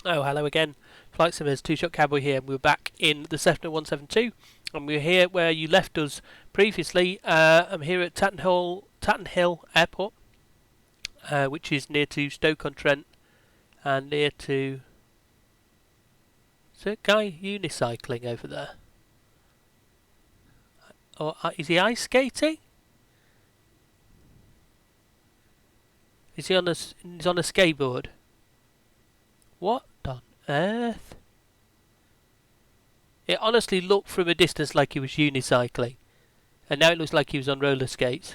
Oh, hello again. Flight Simmers, Two-Shot Cowboy here. We're back in the Cessna 172, and we're here where you left us previously. I'm here at Tatenhill Airport, which is near to Stoke-on-Trent, and near to... Is there a guy unicycling over there? Or is he ice skating? Is he on a skateboard? What on earth? It honestly looked from a distance like he was unicycling, and now it looks like he was on roller skates.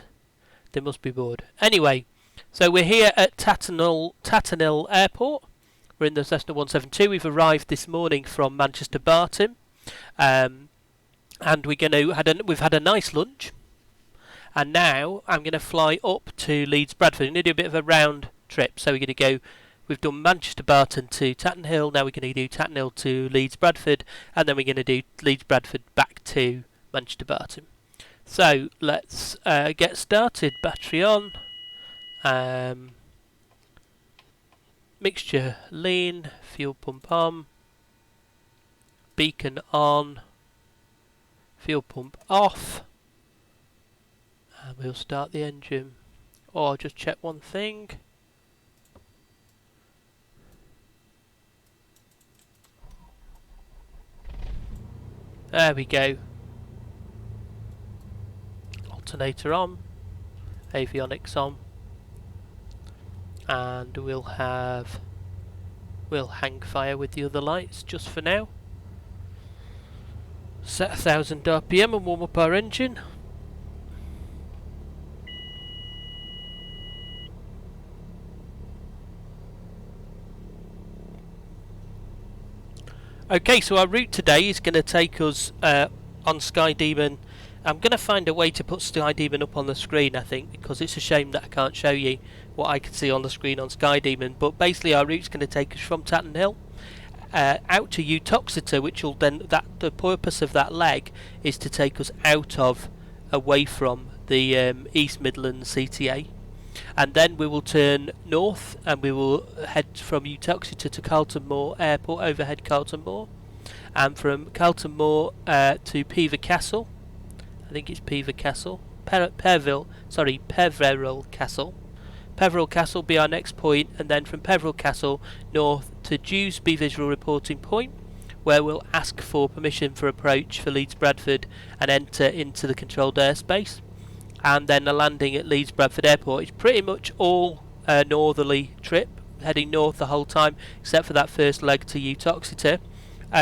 They must be bored. Anyway, so we're here at Tatenhill Airport. We're in the Cessna 172. We've arrived this morning from Manchester Barton, and we've had a nice lunch, and now I'm going to fly up to Leeds Bradford. I'm going to do a bit of a round trip. So we're going to go. We've done Manchester Barton to Tatenhill. Now we're going to do Tatenhill to Leeds Bradford, and then we're going to do Leeds Bradford back to Manchester Barton. So let's get started. Battery on. Mixture lean. Fuel pump on. Beacon on. Fuel pump off. And we'll start the engine. Or just check one thing. There we go. Alternator on. Avionics on. And we'll hang fire with the other lights just for now. Set 1000 RPM and warm up our engine. Okay, so our route today is going to take us on Sky Demon. I'm going to find a way to put Sky Demon up on the screen, I think, because it's a shame that I can't show you what I can see on the screen on Sky Demon. But basically our route's going to take us from Tatenhill out to Uttoxeter, which will then, the purpose of that leg is to take us away from the East Midlands CTA. And then we will turn north and we will head from Uttoxeter to Carlton Moor Airport, overhead Carlton Moor, and from Carlton Moor to Pever Castle. I think it's Pever Castle. Peveril Castle. Peveril Castle will be our next point, and then from Peveril Castle north to Dewsbury Visual Reporting Point, where we'll ask for permission for approach for Leeds Bradford and enter into the controlled airspace. And then a landing at Leeds Bradford Airport. It's pretty much all a northerly trip, heading north the whole time, except for that first leg to Uttoxeter.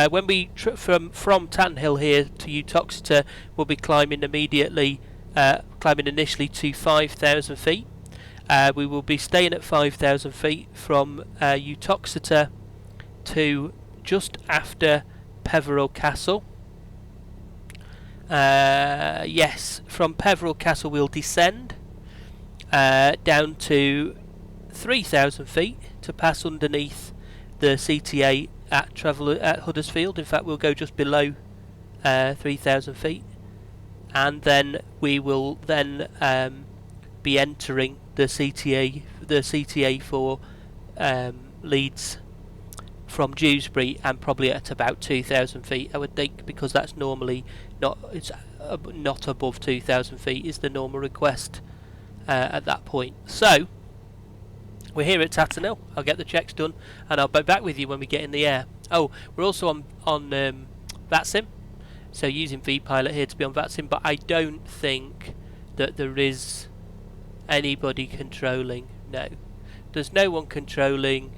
When we from Tatenhill here to Uttoxeter, we'll be climbing initially to 5,000 feet. We will be staying at 5,000 feet from Uttoxeter to just after Peveril Castle. Yes, from Peveril Castle we'll descend down to 3,000 feet to pass underneath the CTA at Huddersfield. In fact, we'll go just below 3,000 feet, and then we will then be entering the CTA for Leeds from Dewsbury, and probably at about 2,000 feet, I would think, because that's normally not above 2,000 feet is the normal request at that point. So we're here at Tatenhill. I'll get the checks done, and I'll be back with you when we get in the air. Oh, we're also on VATSIM, so using VPilot here to be on VATSIM, but I don't think that there is anybody controlling. No, there's no one controlling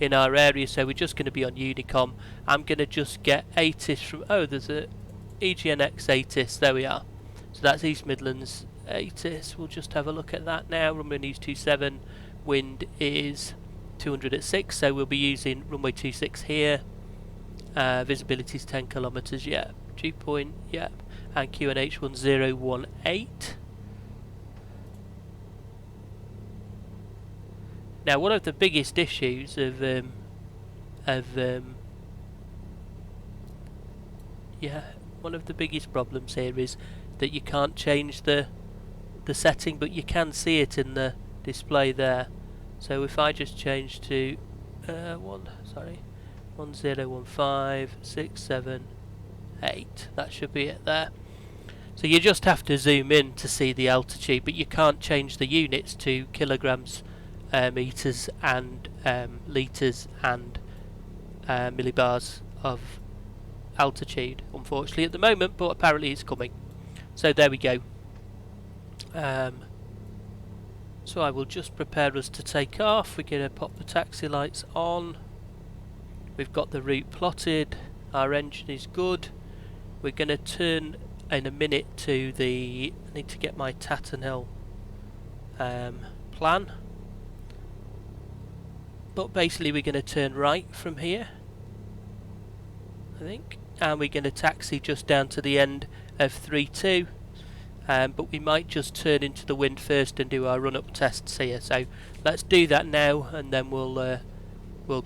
in our area, so we're just going to be on Unicom. I'm going to just get ATIS from... Oh, there's a EGNX ATIS. There we are. So that's East Midlands ATIS. We'll just have a look at that now. Runway News 27. Wind is 200 at 6, so we'll be using runway 26 here. Visibility is 10 kilometres, yeah. Dew point, yeah. And QNH 1018. Now, one of the biggest issues of one of the biggest problems here is that you can't change the setting, but you can see it in the display there. So if I just change to 101567 8. That should be it there. So you just have to zoom in to see the altitude, but you can't change the units to kilograms, meters and litres and millibars of altitude, unfortunately, at the moment, but apparently it's coming. So there we go. So I will just prepare us to take off. We're going to pop the taxi lights on. We've got the route plotted. Our engine is good. We're going to turn in a minute to the... I need to get my Tatenhill plan. But basically we're going to turn right from here, I think. And we're going to taxi just down to the end of 3-2. But we might just turn into the wind first and do our run-up tests here. So let's do that now, and then we'll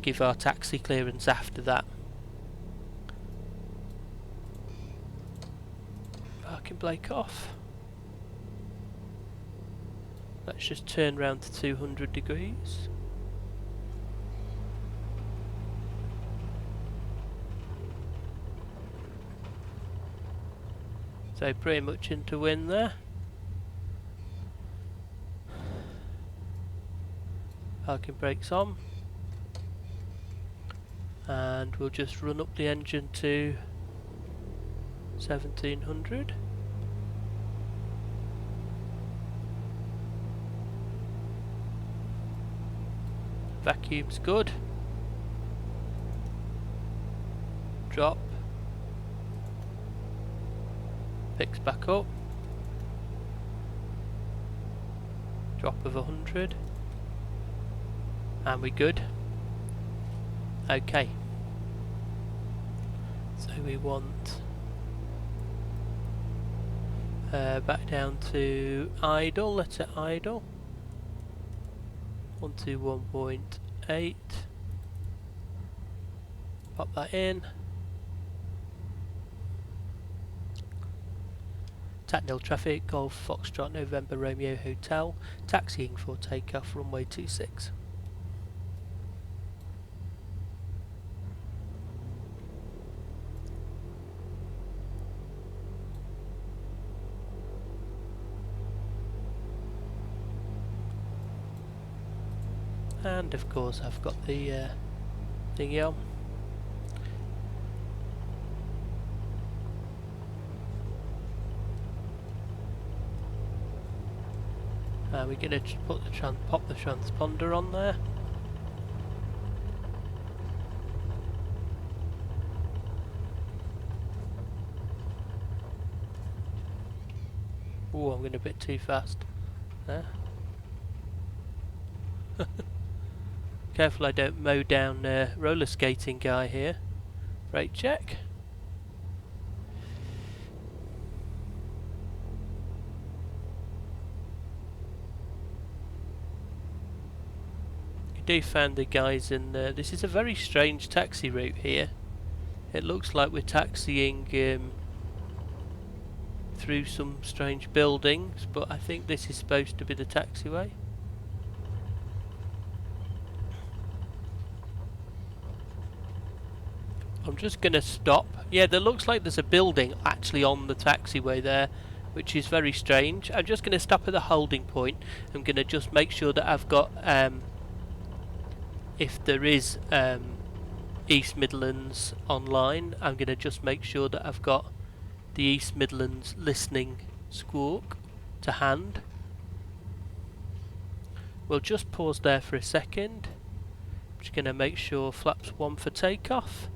give our taxi clearance after that. Parking brake off. Let's just turn round to 200 degrees. So pretty much into wind there. Parking brakes on. And we'll just run up the engine to 1700. Vacuum's good. Drop. Picks back up. Drop of 100. And we're good. Okay. So we want back down to idle. Let's set idle. 121.8. Pop that in. Tatenhill traffic, Golf Foxtrot November Romeo Hotel, taxiing for takeoff, runway 26. And of course I've got the thingy on. We're going to put pop the transponder on there. Oh, I'm going a bit too fast there. Careful I don't mow down roller skating guy here. Brake check. Do find the guys in there. This is a very strange taxi route here. It looks like we're taxiing through some strange buildings, but I think this is supposed to be the taxiway. I'm just going to stop. Yeah, there looks like there's a building actually on the taxiway there, which is very strange. I'm just going to stop at the holding point. I'm going to just make sure that I've got if there is East Midlands online, I'm going to just make sure that I've got the East Midlands listening squawk to hand. We'll just pause there for a second. I'm just going to make sure flaps 1 for takeoff.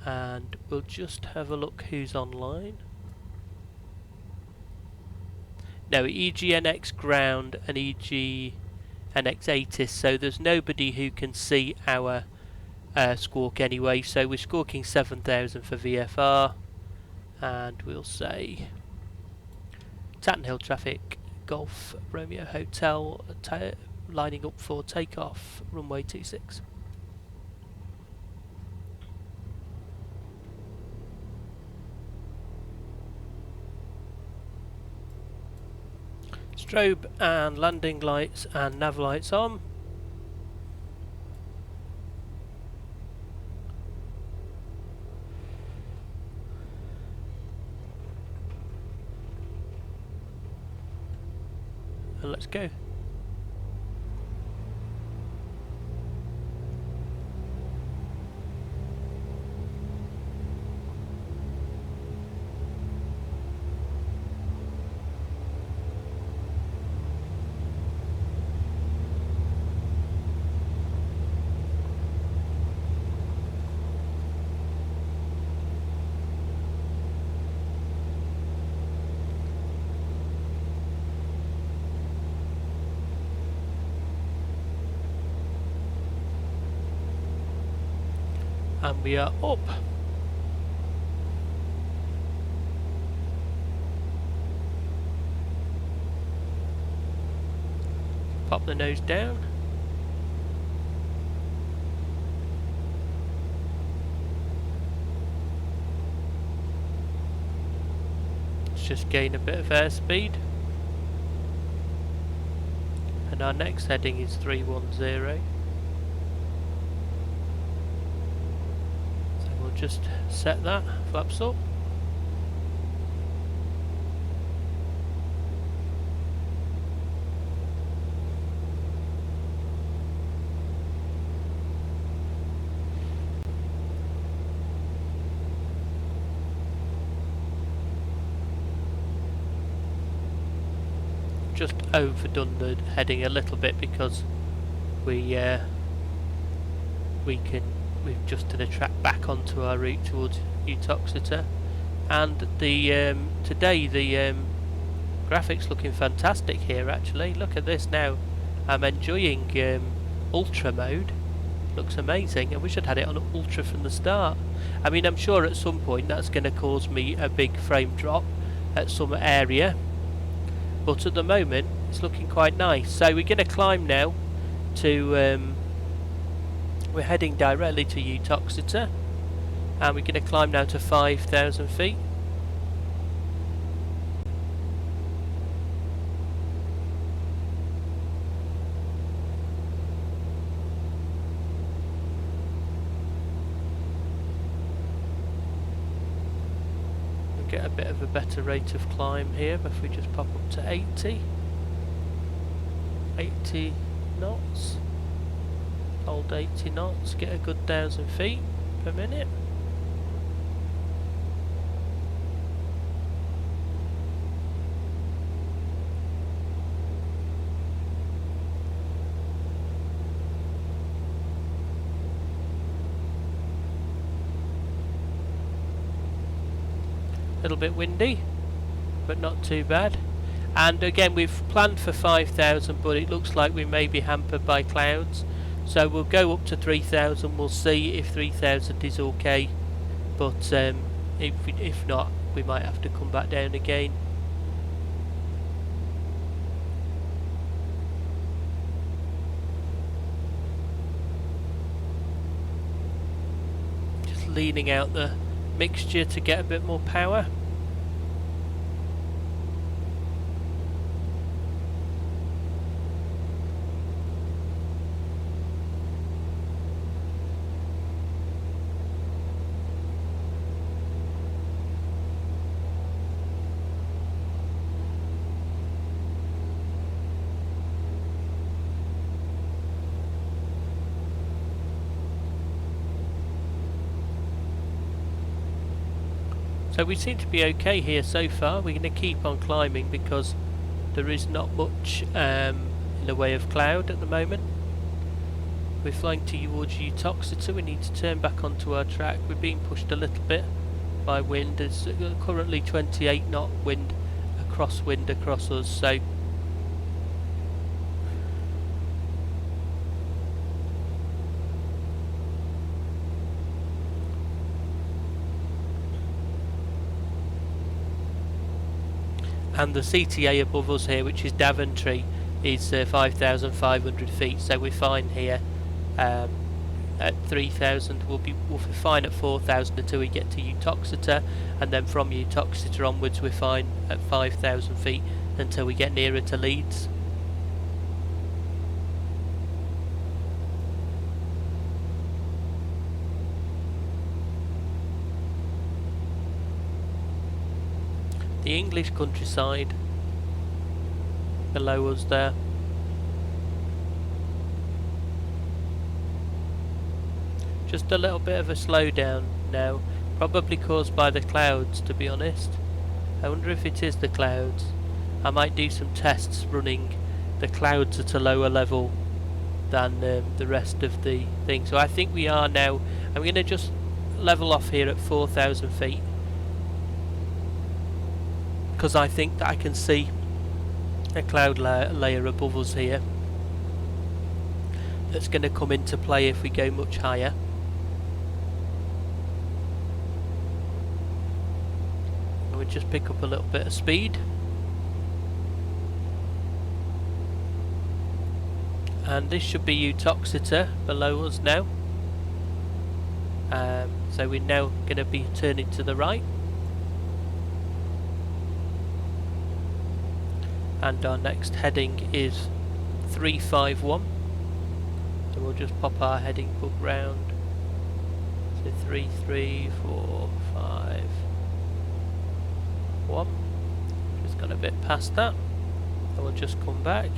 And we'll just have a look who's online. No, EGNX ground and EGNX80, so there's nobody who can see our squawk anyway. So we're squawking 7000 for VFR, and we'll say Tatenhill traffic, Golf Romeo Hotel, lining up for takeoff, runway 26. Strobe and landing lights and nav lights on. and let's go. And we are up. Pop the nose down. Let's just gain a bit of airspeed. And our next heading is 310. So we'll just set that, flaps up. Just overdone the heading a little bit because we've just done a track back onto our route towards Uttoxeter, and the today the graphics looking fantastic here. Actually, look at this now. I'm enjoying ultra mode. Looks amazing. I wish I'd had it on ultra from the start. I mean, I'm sure at some point that's going to cause me a big frame drop at some area, but at the moment it's looking quite nice. So we're going to climb now to we're heading directly to Uttoxeter, and we're going to climb now to 5,000 feet. Get a bit of a better rate of climb here if we just pop up to 80 knots, hold 80 knots, get a good 1,000 feet per minute. A little bit windy, but not too bad. And again, we've planned for 5,000, but it looks like we may be hampered by clouds, so we'll go up to 3,000. We'll see if 3,000 is okay, but if not, we might have to come back down again. Just leaning out the mixture to get a bit more power. So we seem to be okay here so far. We're going to keep on climbing because there is not much in the way of cloud at the moment. We're flying towards Uttoxeter. We need to turn back onto our track. We're being pushed a little bit by wind. There's currently 28 knot wind across us, so and the CTA above us here, which is Daventry, is 5,500 feet, so we're fine here. At 3,000 we'll be fine at 4,000 until we get to Uttoxeter, and then from Uttoxeter onwards we're fine at 5,000 feet until we get nearer to Leeds. The English countryside below us there. Just a little bit of a slowdown now, probably caused by the clouds, to be honest. I wonder if it is the clouds. I might do some tests running the clouds at a lower level than the rest of the thing. So I think we are now. I'm going to just level off here at 4,000 feet, because I think that I can see a cloud layer above us here that's going to come into play if we go much higher. And we just pick up a little bit of speed. And this should be Utoxeter below us now. So we're now going to be turning to the right. And our next heading is 351. So we'll just pop our heading book round. So 3, 3, 4, 5, 1. Just gone a bit past that. And we'll just come back.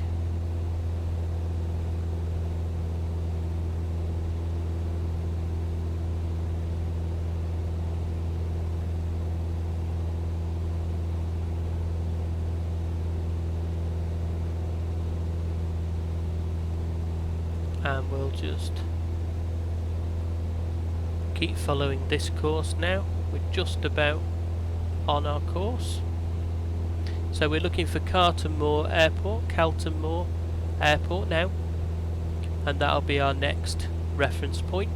And we'll just keep following this course now. We're just about on our course. So we're looking for Carlton Moor Airport now, and that'll be our next reference point.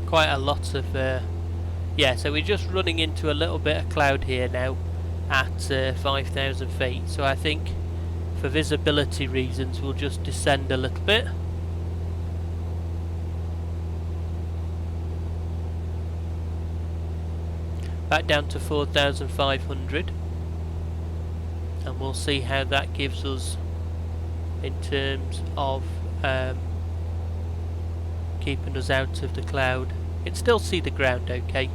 Quite a lot of yeah, so we're just running into a little bit of cloud here now at 5,000 feet, so I think for visibility reasons we'll just descend a little bit. Back down to 4,500, and we'll see how that gives us in terms of keeping us out of the cloud. You can still see the ground okay.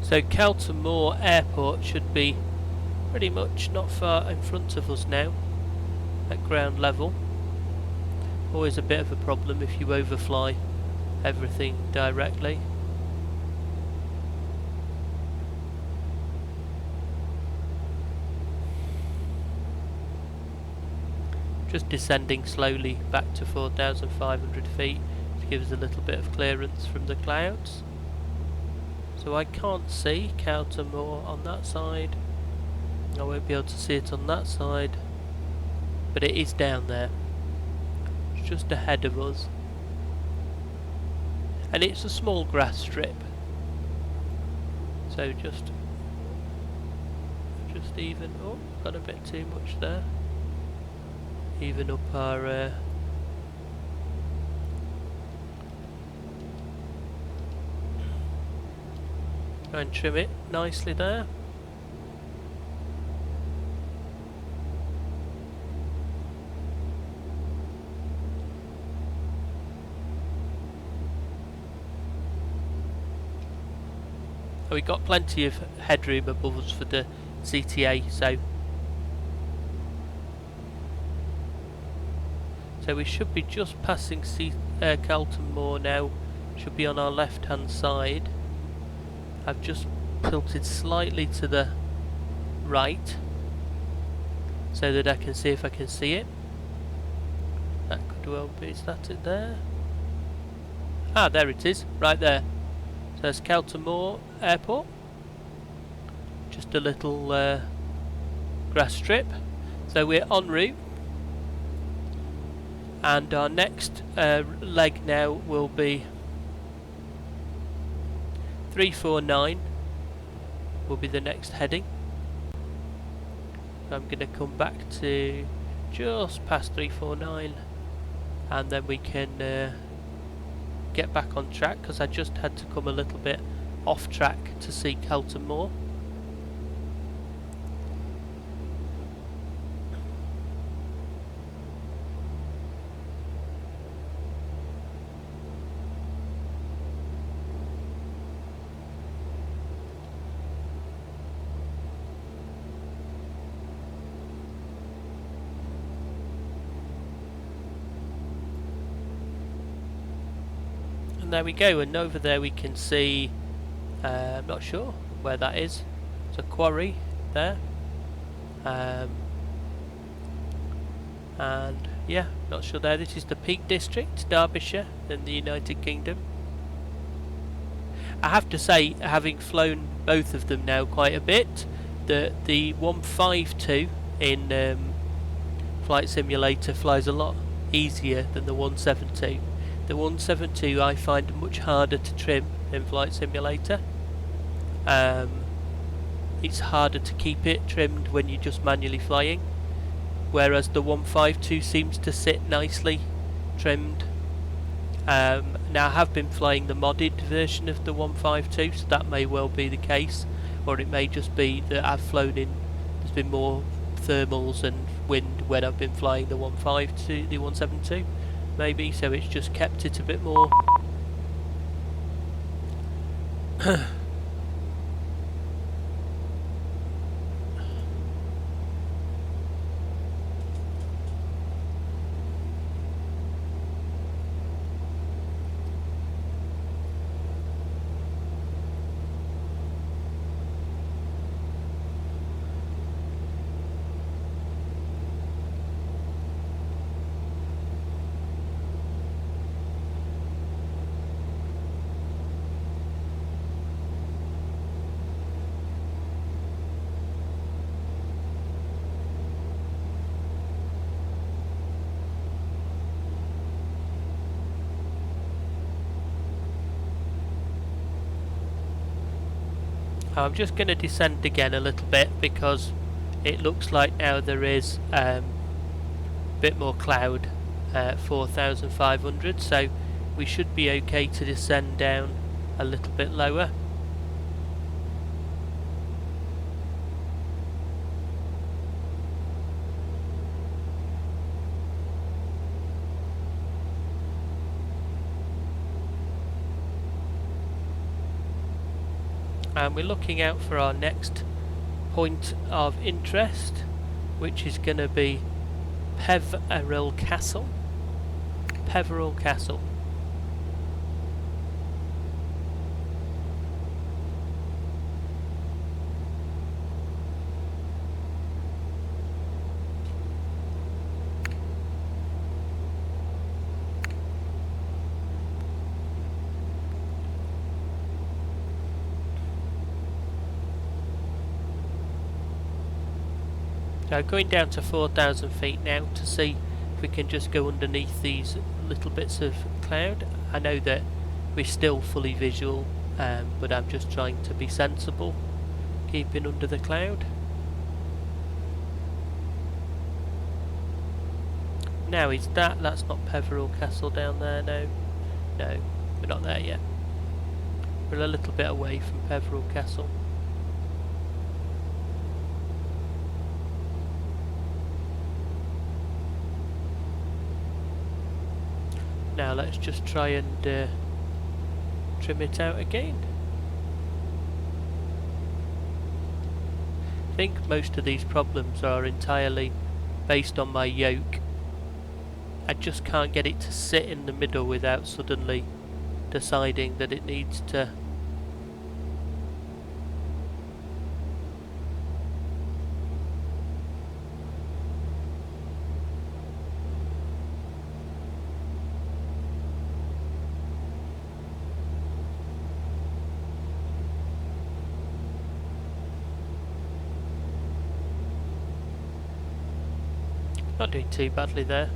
So Carlton Moor Airport should be pretty much not far in front of us now at ground level. Always a bit of a problem if you overfly everything directly. Just descending slowly back to 4,500 feet to give us a little bit of clearance from the clouds. So I can't see Carlton Moor on that side. I won't be able to see it on that side, but it is down there. It's just ahead of us, and it's a small grass strip. So just even. Oh, got a bit too much there. Even up our. Try and trim it nicely there. We've got plenty of headroom above us for the CTA, so we should be just passing Carlton Moor now. Should be on our left hand side. I've just tilted slightly to the right so that I can see if I can see it. That could well be. Is that it there? Ah, there it is, right there. So there's Carlton Moor Airport. Just a little grass strip. So we're en route, and our next leg now will be 349 will be the next heading. I'm going to come back to just past 349 and then we can get back on track, because I just had to come a little bit off track to see Kelton Moor. And there we go, and over there we can see, I'm not sure where that is, it's a quarry there, and yeah, not sure there. This is the Peak District, Derbyshire in the United Kingdom. I have to say, having flown both of them now quite a bit, the 152 in Flight Simulator flies a lot easier than the 172. The 172 I find much harder to trim in Flight Simulator. It's harder to keep it trimmed when you're just manually flying, whereas the 152 seems to sit nicely trimmed. Now I have been flying the modded version of the 152, so that may well be the case, or it may just be that I've flown in, there's been more thermals and wind when I've been flying the 152, the 172 maybe, so it's just kept it a bit more I'm just going to descend again a little bit, because it looks like now there is a bit more cloud at 4,500, so we should be okay to descend down a little bit lower. And we're looking out for our next point of interest, which is going to be Peveril Castle. Peveril Castle. So going down to 4,000 feet now to see if we can just go underneath these little bits of cloud. I know that we're still fully visual, but I'm just trying to be sensible, keeping under the cloud. Now is that's not Peveril Castle down there, no, we're not there yet. We're a little bit away from Peveril Castle. Now let's just try and trim it out again. I think most of these problems are entirely based on my yoke. I just can't get it to sit in the middle without suddenly deciding that it needs to not doing too badly there.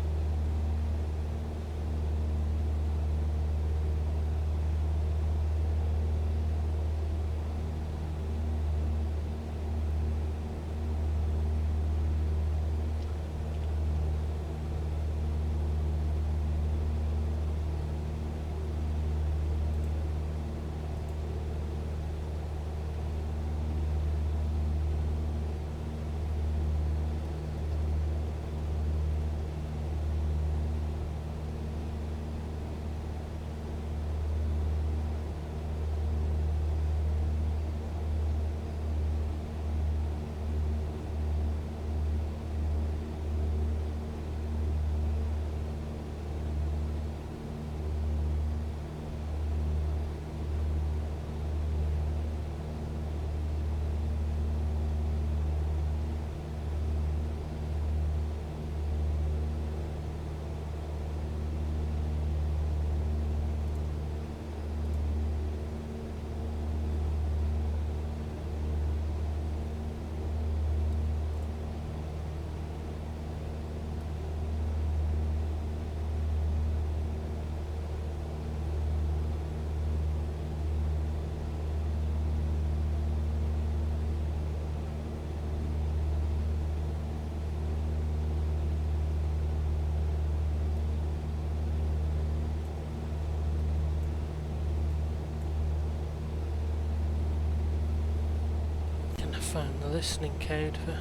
Found the listening code for.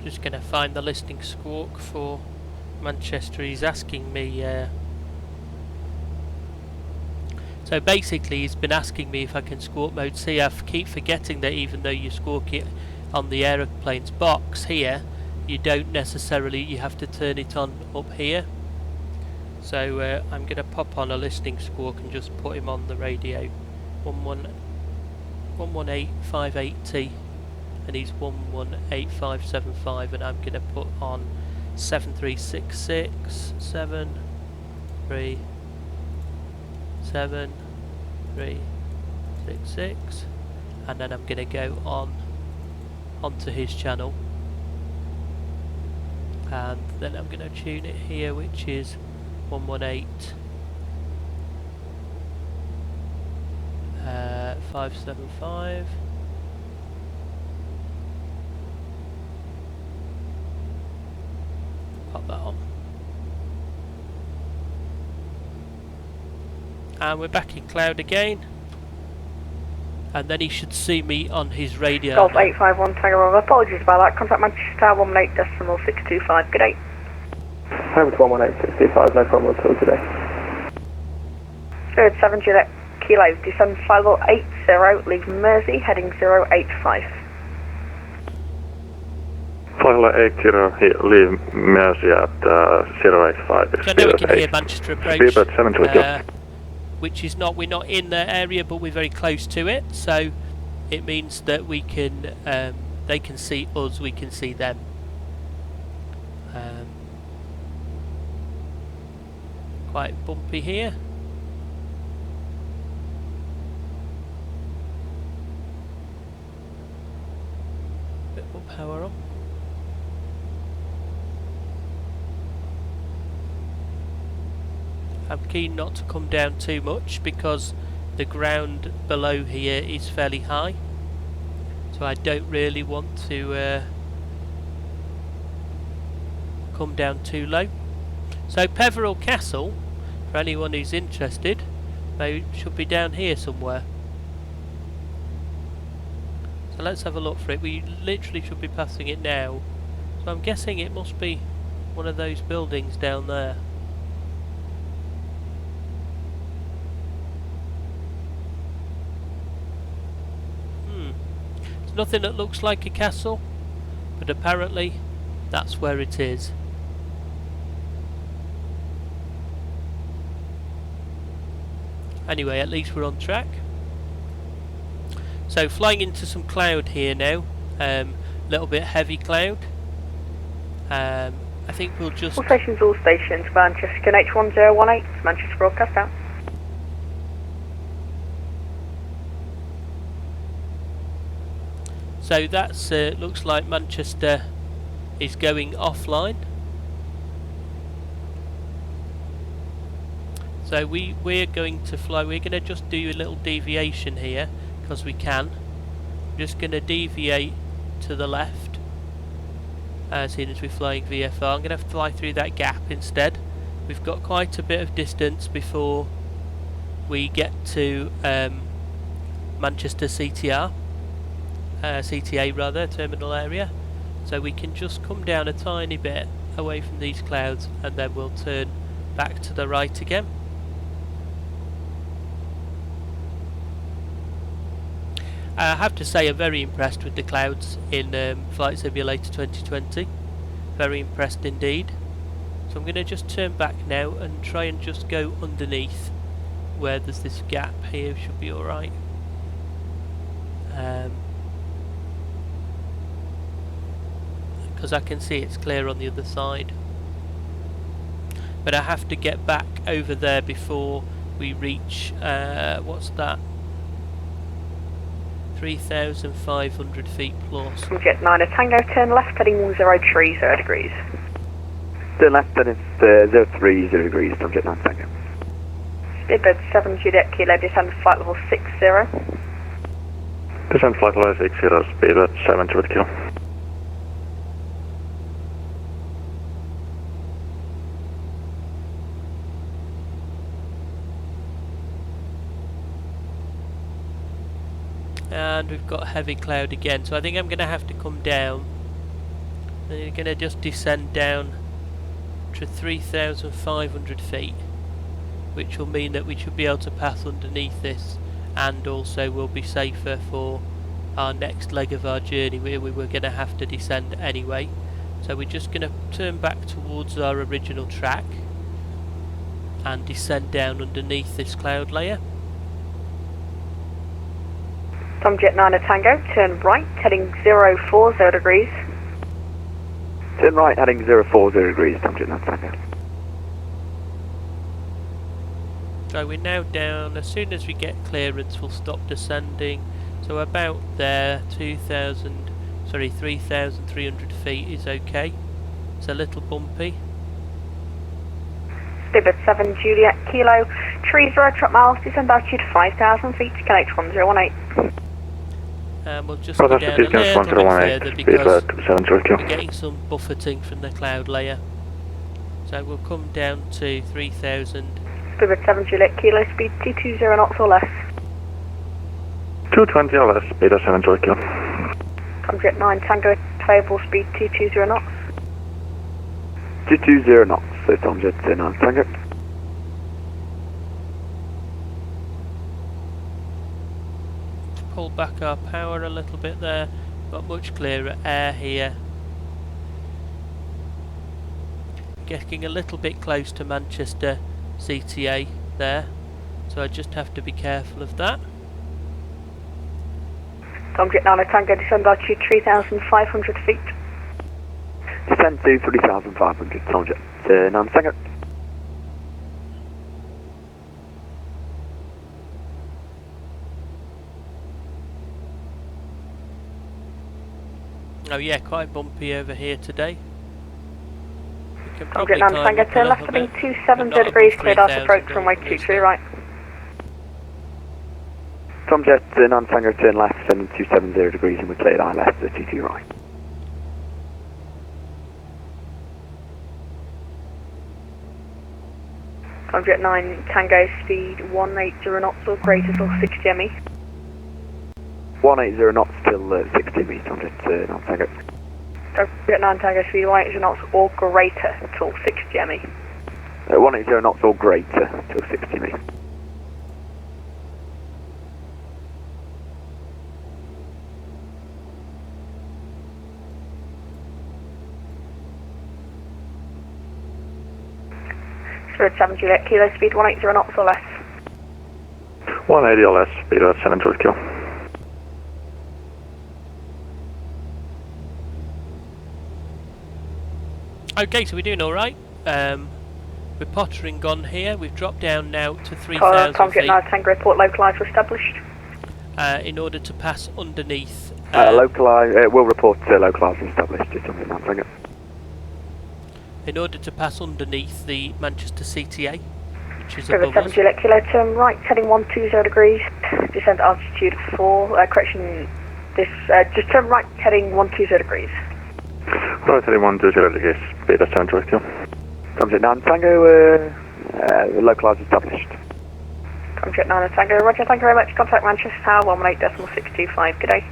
Just going to find the listening squawk for Manchester. He's asking me. So basically, he's been asking me if I can squawk mode C. I keep forgetting that even though you squawk it on the aeroplane's box here, you don't necessarily. You have to turn it on up here. So I'm going to pop on a listening squawk and just put him on the radio. 11858T. And he's 118575, and I'm going to put on 7366 7366, and then I'm going to go onto his channel, and then I'm going to tune it here, which is 118 575. Pop that on. And we're back in cloud again. And then he should see me on his radio. Golf 851 Tango Rover. Apologies about that. Contact Manchester 118.625. Good day. Over to 118.625, no problem at all today. Good 7 Juliet Kilo. Descend flight level 80, leave Mersey, heading 085. Flight 80, leave Mersey at 085. So now we can hear Manchester approach, Speed about 7 to which is not, we're not in the area, but we're very close to it, so it means that we can, they can see us, we can see them. Quite bumpy here. Bit more power on. I'm keen not to come down too much because the ground below here is fairly high, so I don't really want to come down too low. So Peveril Castle, for anyone who's interested, they should be down here somewhere. So let's have a look for it. We literally should be passing it now, so I'm guessing it must be one of those buildings down there. Nothing that looks like a castle, but apparently that's where it is. Anyway, at least we're on track. So flying into some cloud here now, little bit heavy cloud. I think we'll just... All stations, Manchester H1018, Manchester broadcast out. So that's looks like Manchester is going offline. So we're going to fly. We're going to just do a little deviation here because we can. I'm just going to deviate to the left as soon as we're flying VFR. I'm going to have to fly through that gap instead. We've got quite a bit of distance before we get to Manchester CTA rather, terminal area, so we can just come down a tiny bit away from these clouds and then we'll turn back to the right again. I have to say I'm very impressed with the clouds in Flight Simulator 2020, very impressed indeed. So I'm going to just turn back now and try and just go underneath where there's this gap here. Should be alright. Because I can see it's clear on the other side, but I have to get back over there before we reach what's that, 3,500 feet plus. Jet 9 Tango, turn left heading 030 degrees. Turn left heading 030 degrees from Jet 9 Tango. Speedbird 7 Juliet Kilo, descend flight level 60. Descend flight level 60, speedbird 7 Juliet Kilo. And we've got heavy cloud again, so I think I'm going to have to come down. And you're going to just descend down to 3,500 feet, which will mean that we should be able to pass underneath this, and also will be safer for our next leg of our journey where we were going to have to descend anyway. So we're just going to turn back towards our original track and descend down underneath this cloud layer. Tomjet 9 Tango, turn right, heading 040 degrees. Turn right, heading 040 degrees, Tomjet 9 Tango. So we're now down. As soon as we get clearance, we'll stop descending. So about there, 3,300 feet is okay. It's a little bumpy. Spirit 7 Juliet Kilo, 30 truck miles, descend altitude 5,000 feet, connect 1018. And we'll just go down a little bit further because we're getting some buffeting from the cloud layer. So we'll come down to 3,000. Spirit 7 Juliet Kilo, speed 220 knots or less. 220 or less, speed 7 Juliet Kilo. Tomjet 9 Tango, variable speed 220 knots. 220 knots, so Tomjet 9 Tango. Pull back our power a little bit there, got much clearer air here. Getting a little bit close to Manchester CTA there, so I just have to be careful of that. Tomjet 9 Tango, descend altitude 3,500 feet. Descend to 3,500, Tomjet 9 Tango. Oh yeah, quite bumpy over here today. Tomjet 9 Tango, turn left heading 270 degrees, cleared out approach runway 23 right. Tomjet 9 Tango, turn left heading 270 degrees and we cleared our left 32 right. Tomjet 9 Tango, speed 180 knots or greater till 60 ME. 180 knots till 60 meters, Tomjet 9 Tango. Tomjet 9 Tango, speed 180 knots or greater till 60 ME. 180 knots or greater till 60 meters. Spirit 7 Juliet Kilo, speed 180 knots or less. 180 or less, speed 7 Juliet Kilo. Okay, so we're doing alright. We're pottering on here. We've dropped down now to 3,000 Tomjet feet 9 Tango, report localizer established. in order to pass underneath. We'll report localizer established, Tomjet 9 Tango. In order to pass underneath the Manchester CTA, which is Spirit above 7 us. Juliet Kilo, turn right, heading 120 degrees, descend altitude 4, correction, just turn right, heading 120 degrees. Right heading 120 degrees, speed 7 Juliet Kilo. Tomjet 9 Tango, localizer established. Tomjet 9 Tango, roger, thank you very much. Contact Manchester Tower 118.625, good day.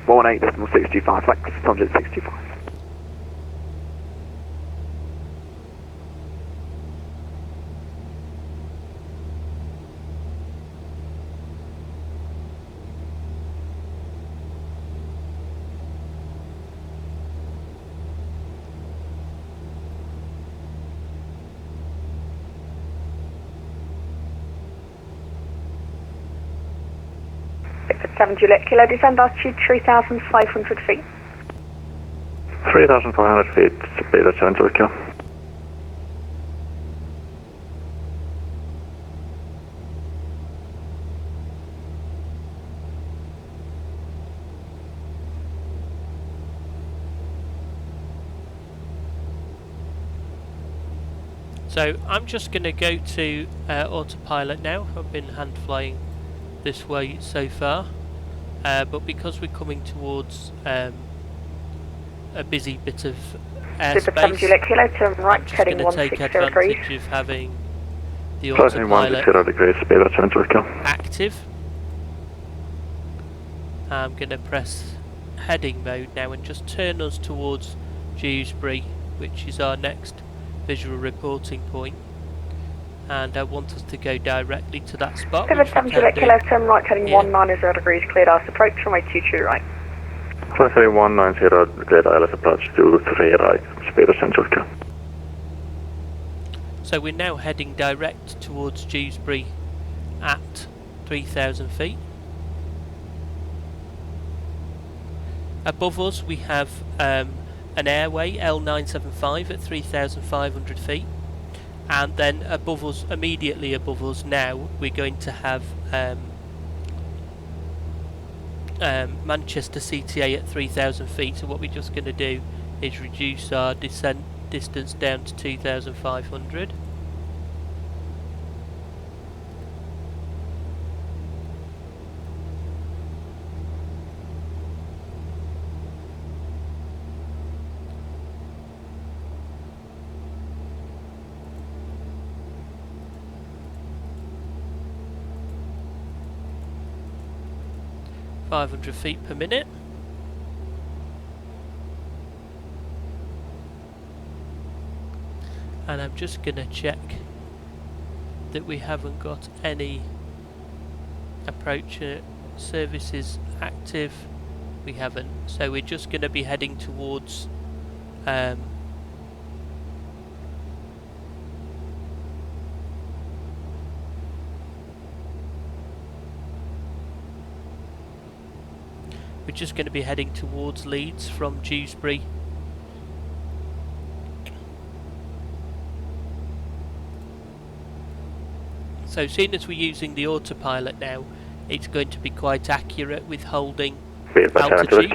118.625, thanks, Tomjet 65. Victor 7 Juliet Kilo, descend altitude 3,500 feet. 3,400 feet, speed 7 Juliet Kilo. So I'm just going to go to autopilot now. I've been hand flying this way so far, but because we're coming towards a busy bit of airspace, Juliet Kilo, turn right, I'm just heading going to take 160 degrees. advantage of having the Heading autopilot 160 degrees, speed 7 Juliet Kilo. active, I'm going to press heading mode now and just turn us towards Dewsbury, which is our next visual reporting point, and I want us to go directly to that spot. Pivot 70 Kilo, turn right, heading 190 degrees, cleared ILS approach, runway 22 right. Flight heading 190, cleared ILS approach 23 right, speed ascent short. So we're now heading direct towards Dewsbury at 3,000 feet. Above us we have an airway L975 at 3,500 feet, and then above us, immediately above us now, we're going to have Manchester CTA at 3,000 feet. So what we're just going to do is reduce our descent distance down to 2,500. .500 feet per minute. And I'm just going to check that we haven't got any approach services active. We haven't, so we're just going to be heading towards we're just going to be heading towards Leeds from Dewsbury. So seeing as we're using the autopilot now, it's going to be quite accurate with holding altitude.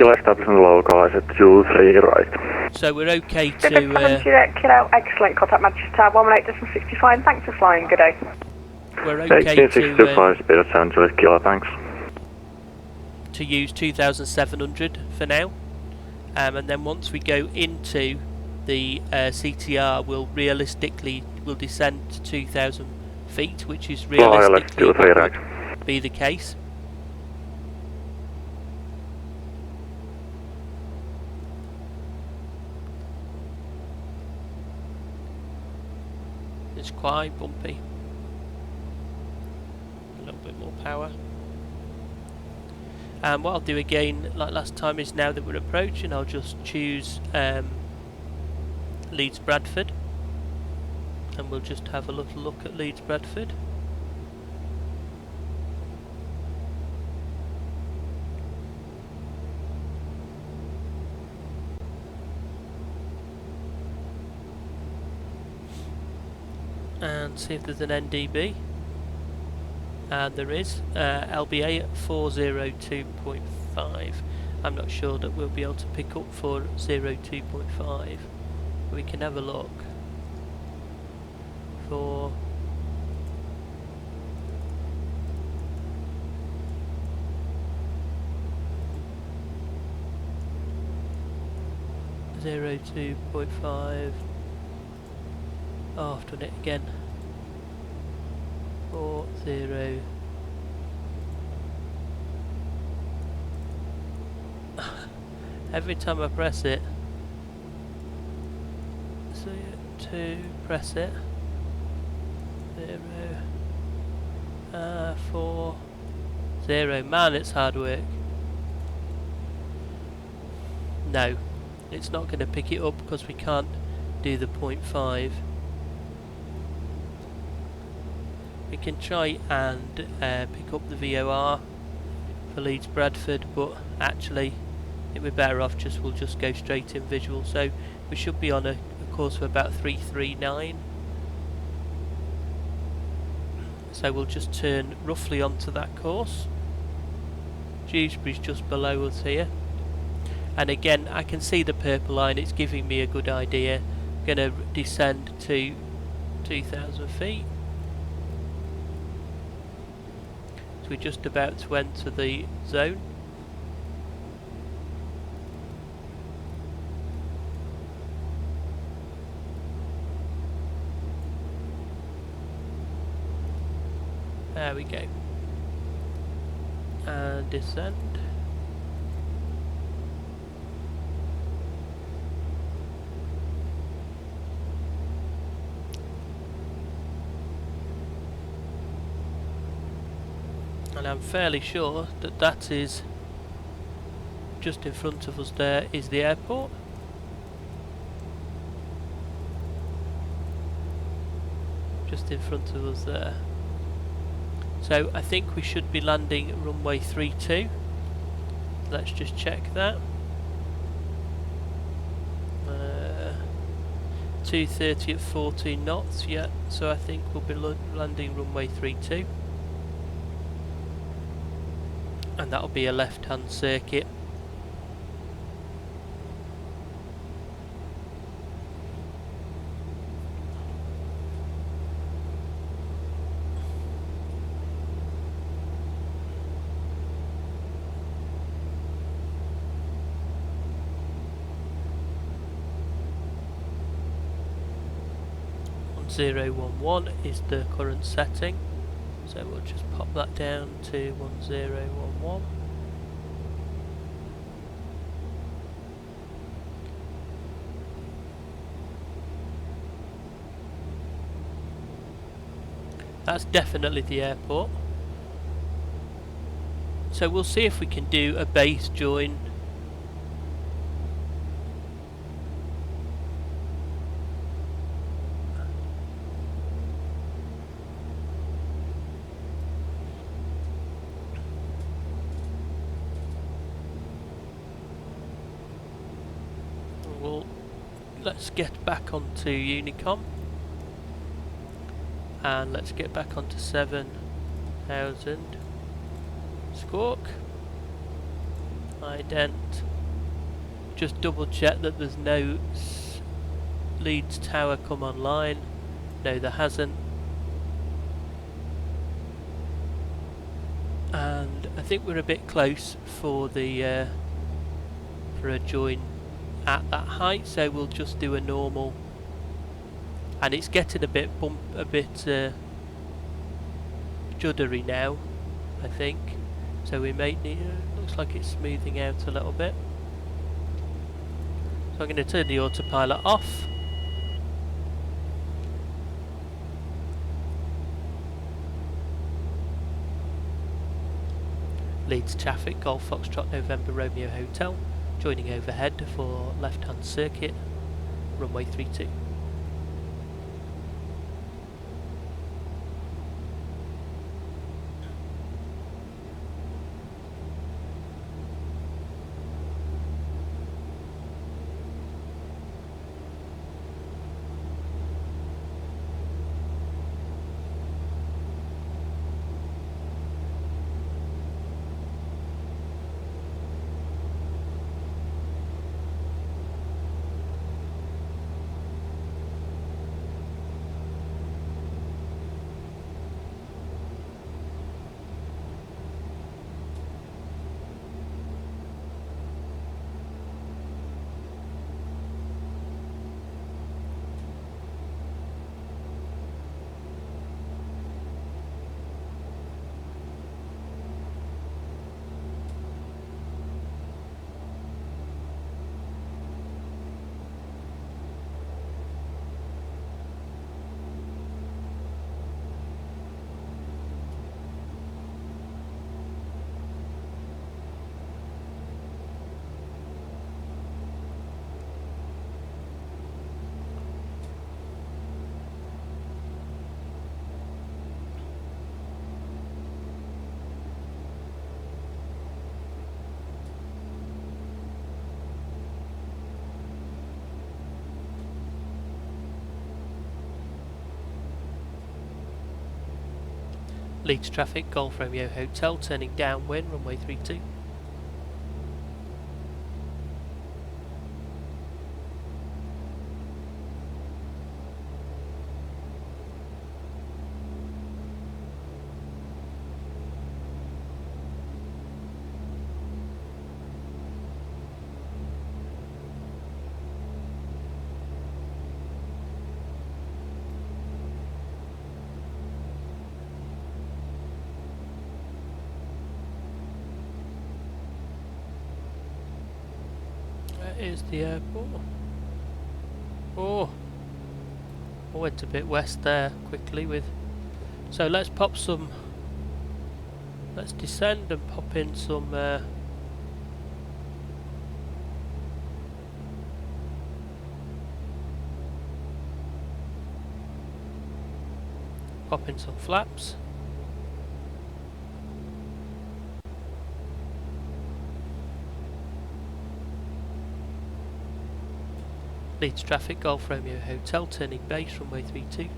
So we're okay to... Kilo, excellent contact Manchester, 118.65, thanks for flying, good day. We're okay to use 2,700 for now, and then once we go into the CTR, we'll descend to 2,000 feet, which is realistically what would be the case. It's quite bumpy. A little bit more power. And what I'll do again, like last time, is now that we're approaching, I'll just choose Leeds Bradford, and we'll just have a little look at Leeds Bradford. And see if there's an NDB. And there is LBA at 402.5. I'm not sure that we'll be able to pick up 402.5. We can have a look for .5. Oh, I've done it again. 40. Every time I press it, so to press it, 4 0. Man, it's hard work. No, it's not going to pick it up because we can't do the 0.5. We can try and pick up the VOR for Leeds Bradford, but actually it would be better off we'll just go straight in visual. So we should be on a course of about 339. So we'll just turn roughly onto that course. Dewsbury's just below us here, and again I can see the purple line. It's giving me a good idea. Going to descend to 2,000 feet. So we're just about to enter the zone. There we go. And descend. and I'm fairly sure that that is just in front of us. There is the airport. Just in front of us there. So I think we should be landing runway 32. Let's just check that. 230 at 14 knots, yeah, so I think we'll be landing runway 32. And that'll be a left-hand circuit. Zero 11 is the current setting, so we'll just pop that down to 1011. That's definitely the airport. So we'll see if we can do a base join. Let's get back onto Unicom and let's get back onto 7000 Squawk ident. Just double check that there's no Leeds Tower come online. No, there hasn't. And I think we're a bit close for the for a join at that height, so we'll just do a normal. And it's getting a bit juddery now, I think. So we may need. Looks like it's smoothing out a little bit. So I'm going to turn the autopilot off. Leeds traffic, Golf Foxtrot November Romeo Hotel. Joining overhead for left-hand circuit, runway 32. Leeds traffic, Golf Romeo Hotel, turning downwind, runway 32. Is the airport. Oh, I went a bit west there quickly with. So let's pop some let's descend and pop in some flaps. Leeds traffic, Golf Romeo Hotel, turning base, runway 32.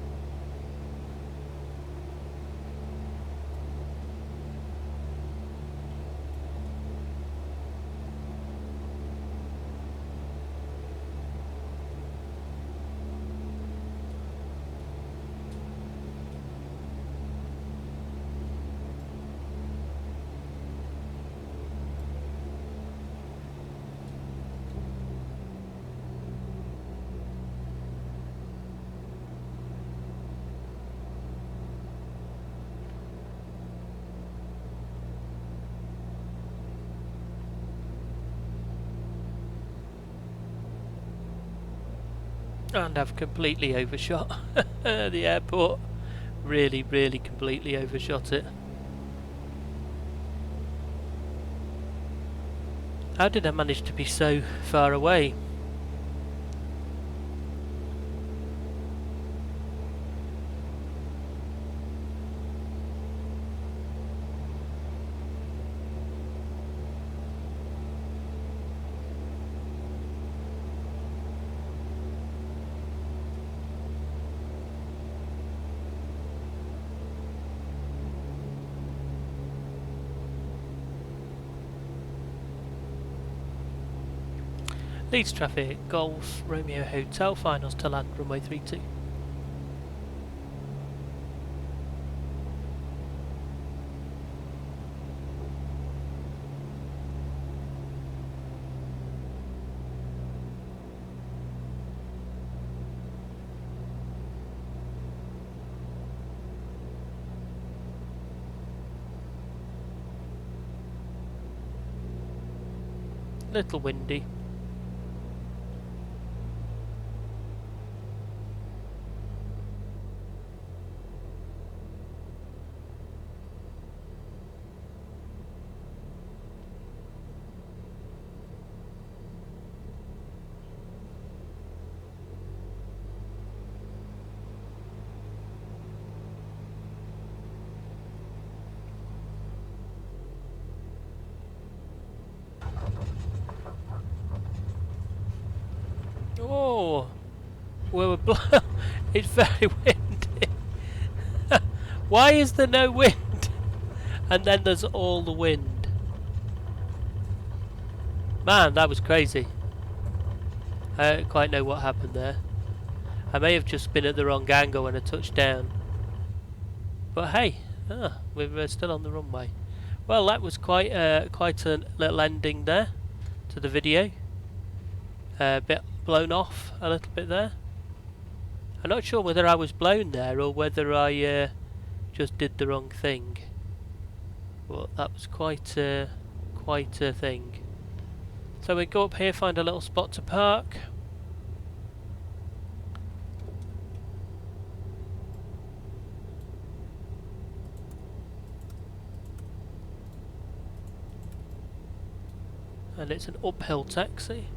And I've completely overshot the airport. Really completely overshot it. How did I manage to be so far away? Leeds traffic, Golf Romeo Hotel, finals to land, runway 32. Little windy. Oh, we're it's very windy. Why is there no wind? And then there's all the wind. Man, that was crazy. I don't quite know what happened there. I may have just been at the wrong angle when I touched down. But hey, we're still on the runway. Well, that was quite a little ending there to the video. A bit blown off a little bit there. I'm not sure whether I was blown there or whether I just did the wrong thing. But that was quite a thing. So we go up here, find a little spot to park. And it's an uphill taxi.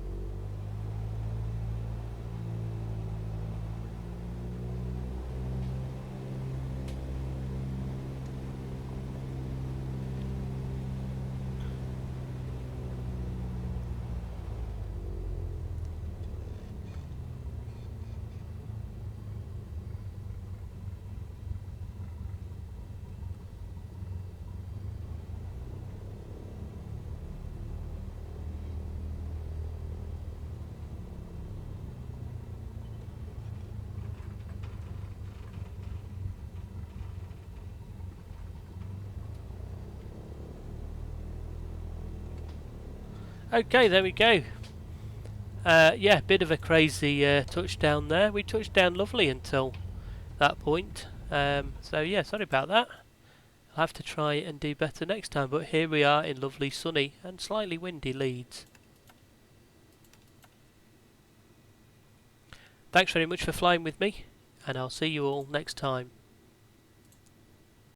Okay, there we go. Yeah, bit of a crazy touchdown there. We touched down lovely until that point. So yeah, sorry about that. I'll have to try and do better next time. But here we are in lovely sunny and slightly windy Leeds. Thanks very much for flying with me, and I'll see you all next time.